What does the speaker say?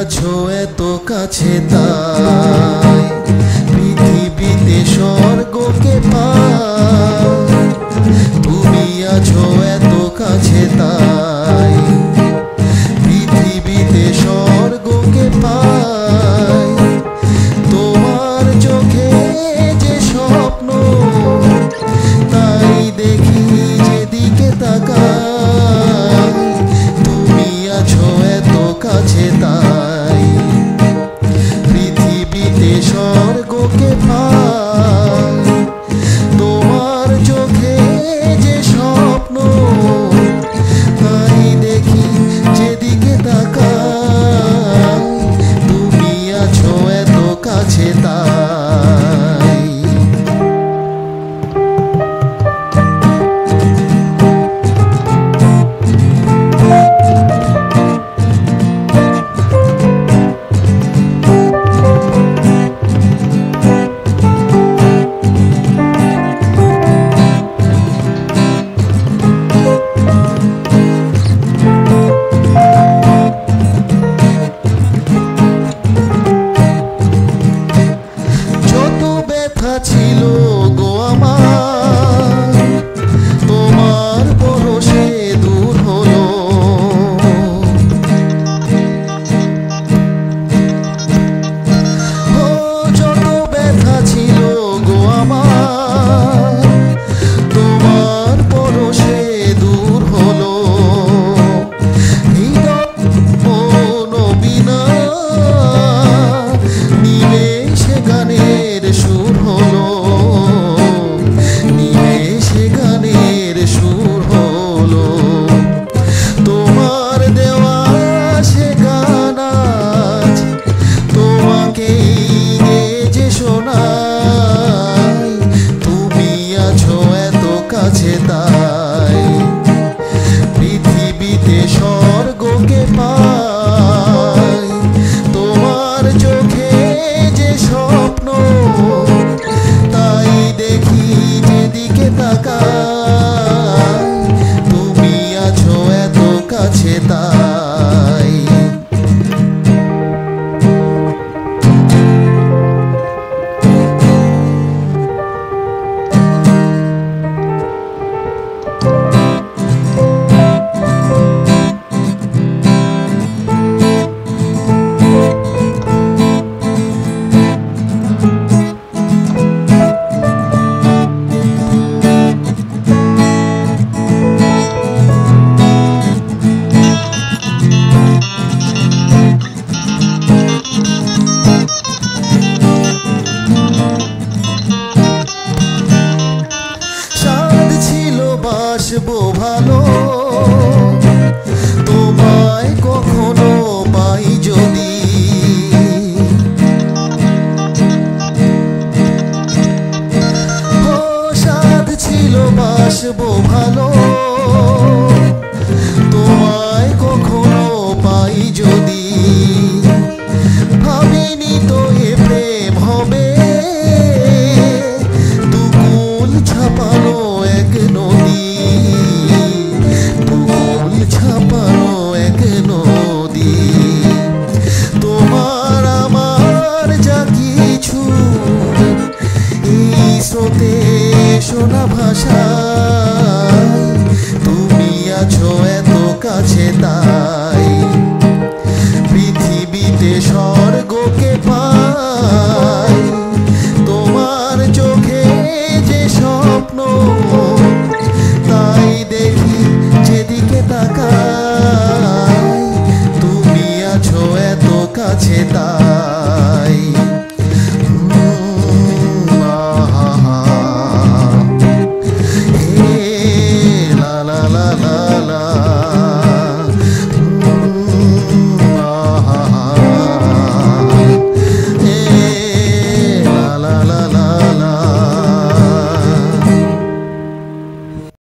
আছো এত কাছে তাই পৃথিবীতে স্বর্গকে পাই। তুমি আছো এত কাছে তাই পৃথিবীতে স্বর্গকে পাই। তোমার চোখে যে স্বপ্ন তাই দেখি যেদিকে তাকাই। তুমি আছো এত কাছে তাই পৃথিবীতে স্বর্গকে পাই। তোমার চোখে যে স্বপ্ন তাই দেখি যেদিকে তাকাই। তুমি আছো এত কাছে তাই। ছিল গো আমার তোমার পরশে দূর হলো। ও যত ব্যথা ছিল গো আমার তোমার পরশে দূর হলো। নবীনা নিমেষে গানের সুর হলো। নিমেষে গানের সুর হলো। তোমার দেওয়া সে গান আজ তোমাকেই গেয়ে শোনাই। তুমি আছো এত কাছে তাই পৃথিবীতে স্বর্গকে পাই। তোমার চোখে যে স্বপ্ন তাই দেখি যেদিকে তাকাই। তুমি আছো এত কাছে তাই। বাসবো ভালো তোমায় কখনো পাই যদি। ও সাধ ছিল বাসবো ভালো তোমায় কখনো পাই যদি। ভাবিনি তো এ প্রেম হবে দুকুল ছাপানো এক নদী। ছাপানো এক নদী। তোমার আমার যা কিছু এই স্রোতে শোনা ভাষায়। তুমি আছো এত কাছে তাই পৃথিবীতে স্বর্গকে পাই। তোমার চোখে যে স্বপ্ন তাই দেখি যেদিকে তাকাই। তুমি আছো এত কাছে তাই।